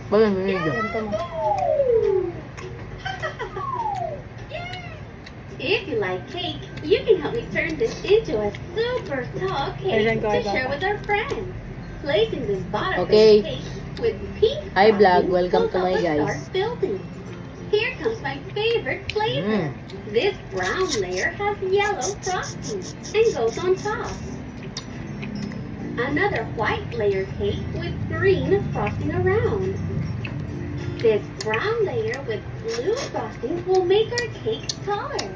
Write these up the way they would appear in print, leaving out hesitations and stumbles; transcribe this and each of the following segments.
Bakit may video? Ganito mo. If you like cake, you can help me turn this into a super tall cake Ayan ko, to ito. share with our friends. Placing this bottom Okay. cake with pink Hi, vlog. frosting Welcome will to my help us guys. start building. Here comes my favorite flavor. This brown layer has yellow frosting and goes on top. Another white layer cake with green frosting around. This brown layer with blue frosting will make our cake taller.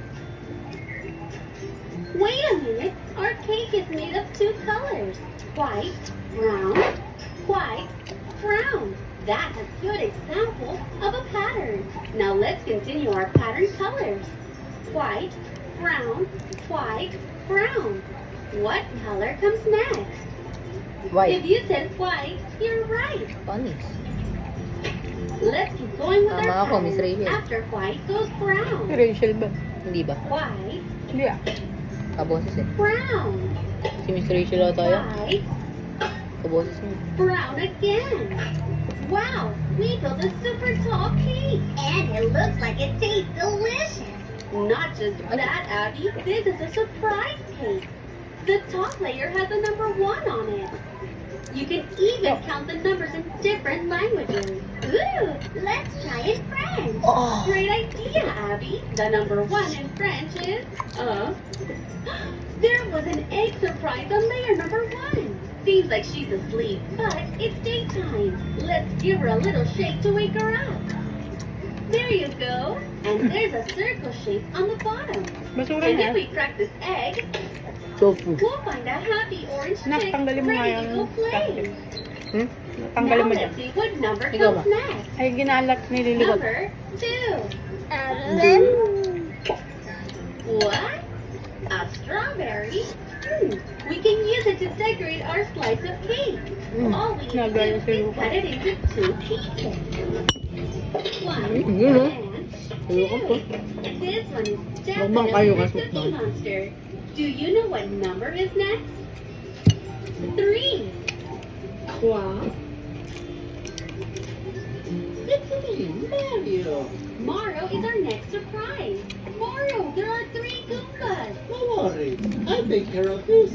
Wait a minute, our cake is made of two colors, white, brown, white, brown. That's a good example of a pattern. Now let's continue our pattern colors. White, brown, white, brown. What color comes next? If White. you said white, you're right. Panis. Let's keep going with Tama our ako, Miss pattern. Rachel. After white goes brown. Si Rachel ba? Hindi ba? White, Hindi ah. Kaboses eh. brown, Si Miss Rachel ata yun. white, Kaboses niya. brown again. Wow, we built a super tall cake. And it looks like it tastes delicious. Not just that, Abby. This is a surprise cake. The top layer has a number 1 on it. You can even count the numbers in different languages. Ooh, let's try in French. Oh. Great idea, Abby. The number 1 in French is, there was an egg surprise on layer number 1. Seems like she's asleep, but it's daytime. Let's give her a little shake to wake her up. There you go. And there's a circle shape on the bottom. Basura And niya. if we crack this egg, Tofu. we'll find a happy orange Nak, chick tanggalin mo nga ready to yung go play. plastic. Hmm? Tanggalin Now mo dyan. let's see what number Ikaw comes ba? next. Ay, ginalat, nililigot. Number 2. What? A strawberry? We can use it to decorate our slice of cake. All we need to Nagaya do si is Luca. cut it into 2 pieces. 1 Yun, oh. and Ayoko po. 2. This one is Mukbang kayo, definitely guys, the Cookie mukbang. Monster. Do you know what number is next? 3. Wow. Mario. Mario is our next surprise. Mario, there are 3 Goombas. Don't worry. I'll take care of this.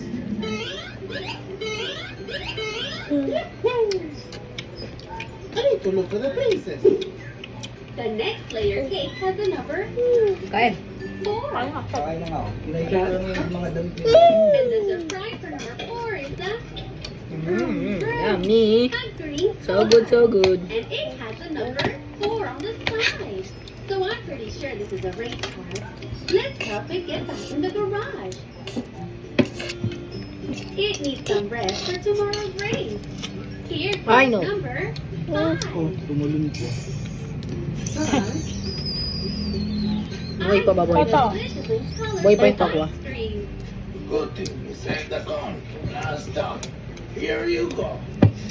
I need to look for the princess. The next layer cake has the number Kain. 4. Kakain na nga ako. Pinahihira na yung mga damit niya. And the surprise for number 4 is the Yummy. a green So good, so good. And it has the number 4 on the side. So I'm pretty sure this is a race car. Let's help it get back in the garage. It needs some rest for tomorrow's race. Here's I race know. number 5. Oh, tumulong po. Buhay pa ba, buhay pa? Deliciously Buhay pa yung colorful takwa. ice cream. Good thing you saved the corn from last time. Here you go.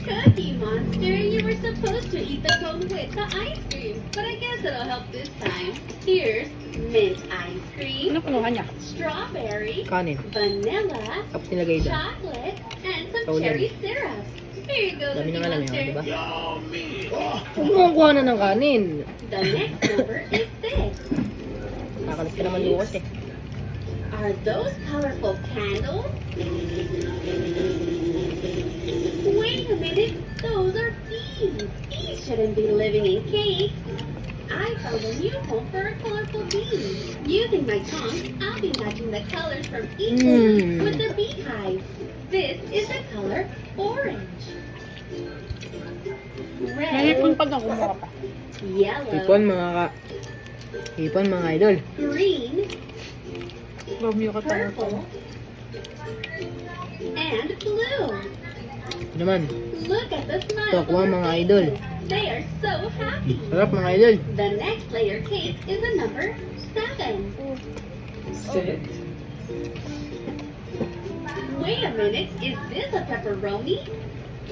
Cookie Monster, you were supposed to eat the cone with the ice cream, but I guess it'll help this time. Here's mint ice Ano cream, punuhan niya? strawberry, Kanin. vanilla, Tapos nilagay doon. chocolate, and some Ulam. cherry syrup. Here you go, Dami Cookie nang alam yun, Monster. di ba? Yummy. Huwag mo kuha na ng kanin. The next number is 6. Kakalas ka naman Lucas eh. Are those colorful candles? Wait a minute, those are bees. Bees shouldn't be living in cakes. I found a new home for a colorful bee. Using my tongue, I'll be matching the colors from each one with the beehive. This is the color orange. Nalipon Red, pag ako kumuha pa. yellow, Hipon mga ka... Hipon mga idol. green, Romeo ka tayo. purple, and blue. Ito naman. Look at the smiles Tokwa, on their mga faces. idol. They are so happy. Sarap mga idol. The next layer cake is the number 7. Set. Wait a minute, is this a pepperoni?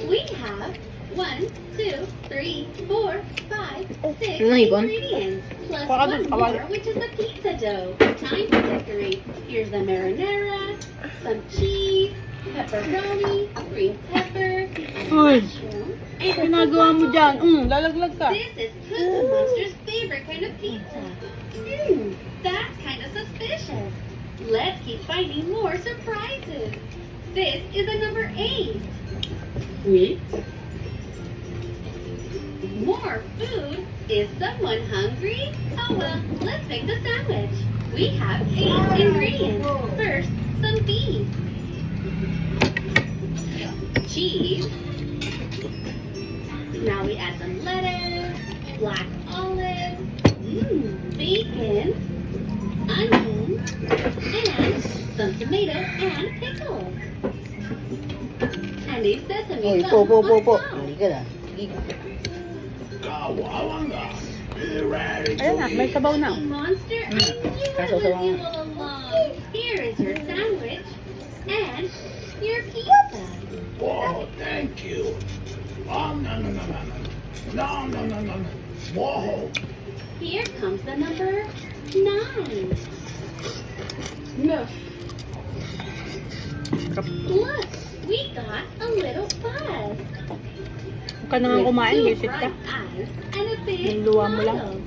We have 1, 2, 3, 4, 5, 6 Ano, hipon? ingredients. Plus Baka one doon, kawali. more, which is the pizza dough. Time to decorate. Here's the marinara, some cheese, pepperoni, green pepper, Uy, mushroom, ginagawa mo dyan. Lalaglag ka. This is Cookie Monster's favorite kind of pizza. That's kind of suspicious. Let's keep finding more surprises. This is a number 8. Wait. More food? Is someone hungry? Oh well, let's make the sandwich. We have 8 ingredients. First, some beef. Cheese. Now we add some lettuce, black olives, bacon, onions, and some tomatoes and pickles. And a sesame Uy, sauce po. on top. Hindi ka na. Sige ka. Kawawanga. Be ready Ayan na, to may eat. sabaw na. Monster, I knew I Kaso was sa you all along. Here is your sandwich and your pizza. Whoa, thank you. No. Whoa. Here comes the number 9. Look, we got a little buzz. Huwag ka na nga kumain, With visit ka. bright eyes and a big Yung luwa mo lang. smile.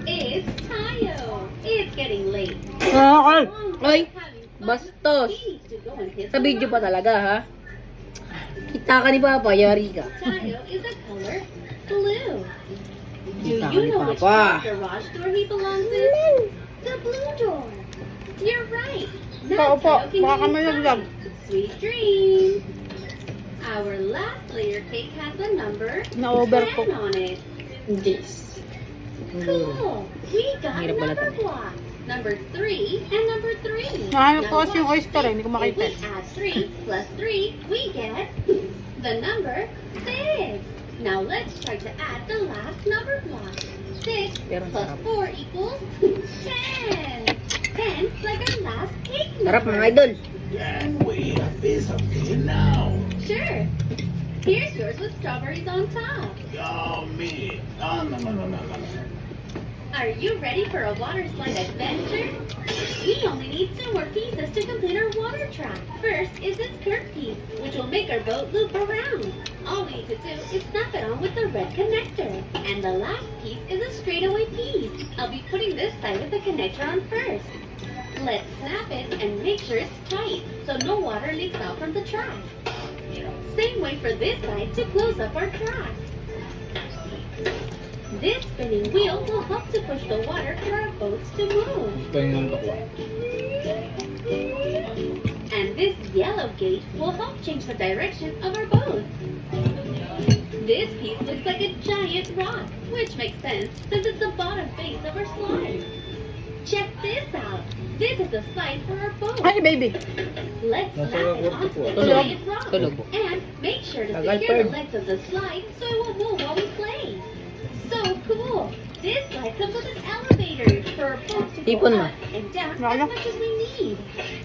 It's Tayo. It's getting late. Nakakal! Oy, Having fun. bastos. He needs to go and hit Sa the video pa rock. talaga, ha? Kita ka ni Papa, yari ka. Tayo is the color blue. Do Kita ka you ni know which Papa. garage door he belongs in? The blue door. You're right. Pa, Now opo. Tayo can Baka go may inside. laglag. Sweet dreams. Our last layer cake has a number Na-overcook. 10 on it. Yes. Cool. We got Hirap pala number to. block. Number 3 and number 3. Nahanap ko Now kasi yung watch. oyster eh, hindi ko If makita. we add 3 plus 3, we get the number 6. Now let's try to add the last number block. 6 Pero plus sarap. 4 equals 10. 10 like our last cake Sarap number. mga idol. Can we have this okay now? Sure. Here's yours with strawberries on top. Yummy. No. Are you ready for a water slide adventure? We only need 2 more pieces to complete our water track. First is this curved piece, which will make our boat loop around. All we need to do is snap it on with the red connector. And the last piece is a straightaway piece. I'll be putting this side with the connector on first. Let's snap it and make sure it's tight, so no water leaks out from the track. Same way for this side to close up our track. This spinning wheel will help to push the water for our boats to move. Pahingan ko. And this yellow gate will help change the direction of our boats. This piece looks like a giant rock, which makes sense since it's the bottom face of our slide. Check this out. This is the slide for our boat. Ay, baby. Let's Nasa snap it kwarto onto po. the Tulog. giant rock. Tulog. And make sure to Tagal, secure the Perd. legs of the slide so it won't move while we play. So cool. This slide comes with an elevator for our boat to go Tipon mo. up and down Wala. as much as we need.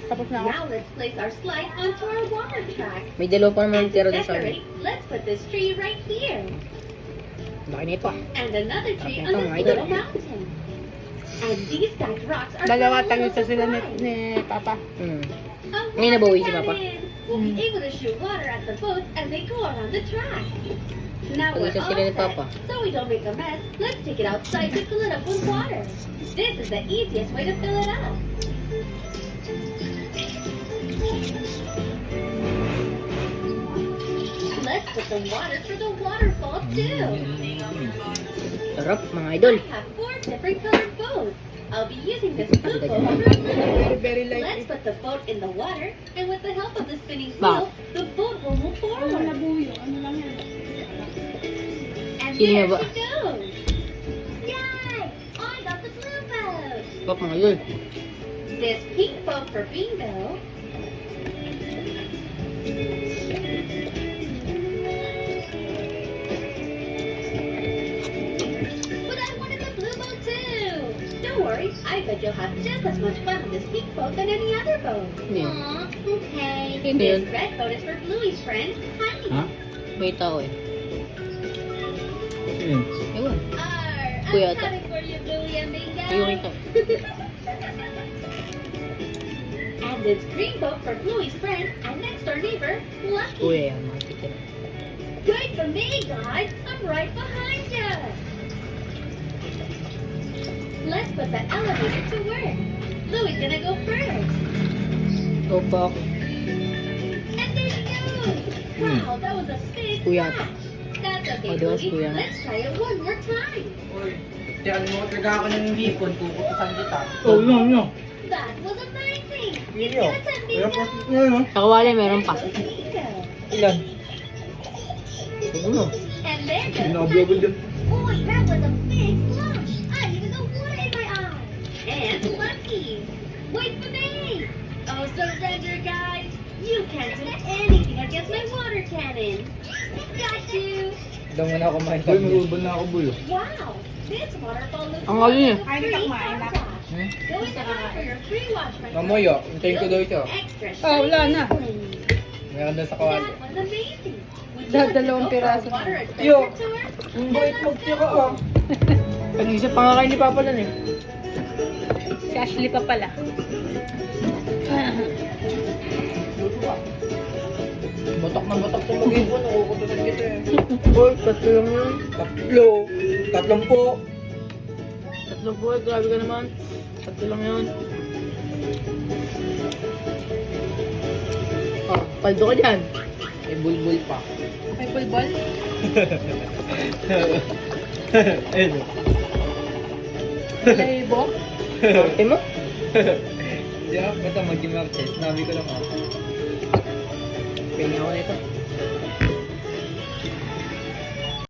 Tapos na ako. Now let's place our slide onto our water track. May dalawa pa naman And to tira din sa amin. decorate, let's put this tree right here. Laki nito ah. And another tree Ito, on this mga idol. little mountain. And these stacked rocks are Dalawa for our tagisa little sila surprise. ni Papa. Hmm. A Ngayon nabawi si water Papa. cannon. We'll be able to shoot water at the boats as they go around the track. Now we're Tagisa all sila ni set, Papa. so we don't make a mess. Let's take it outside to fill it up with water. This is the easiest way to fill it up. Let's put some water for the waterfall too. Sarap mga idol. I have 4 different colored boats. I'll be using this blue boat. Very, very Let's light. put the boat in the water, and with the help of the spinning Ba? wheel, the boat will move forward. Ano lang yan? And Sino there ba? she goes. Yay! I got the blue boat. Sarap mga idol. This pink boat for Bingo. But I wanted the blue boat too. Don't worry, I bet you'll have just as much fun on this pink boat than any other boat. Hindi. Aw, okay. Hindi This yun. red boat is for Bluey's friend, Honey. Ha? May tao eh. Yun. Ewan. I'm Kuya ata. coming for you, Bluey and Bingo. Ayun kita. And this green book for Bluey's friend and next door neighbor, Lucky. Kuya yan, mga ticket. Good for me, guys. I'm right behind you. Let's put the elevator to work. Bluey's gonna go first. Go po. And there she goes. Wow, that was a big Kuya. splash. That's okay, Oh, diwas, Bluey. kuya. Let's try it one more time. Uy, di ano mo talaga ako ng hipon, kukutusan kita. Oh, no. That was amazing. You Video. gotta send me Kaya that. process niya, no? Sa kawali, meron pa. There goes Nico. Ilan? Ano? And there goes Pinabiyabol din. Boy, that was a big splash. I even got water in my eye. And Lucky. Wait for me. Oh, surrender, guys. You can't do anything against my water cannon. Got you. Daw mo na ako kumain sa akin. Uy, mag-ubon na ako, bulo. Wow. This waterfall looks Ang galing eh. like a Ay, hindi ka free kumain na. water. Hmm? Go inside for your free wash, my friend. Mamoy, oh. Hintayin ko daw siya. Extra Oh, wala na. shiny. Meron daw sa kawali. That was amazing. Would you Dahil like to dalawang go for a piraso water na. adventure Yo. tour? Ang bait magtira ah. Pag-isip pa nga kayo ni Papa nun eh. Si Ashley pa pala. Botok na botok sa mag-ibon, nakukutusan kita eh. Boy, tatlo lang yun. Tatlo. Tatlong po. Tatlo po, grabe ka naman. Tatlo lang yun. Oh, paldo ka dyan. May bulbul pa. May bulbol? Ayun. Laibo? Ate mo? Diyan, basta mag-gimarte. Sinabi ko lang ah. Pahinga ako nito.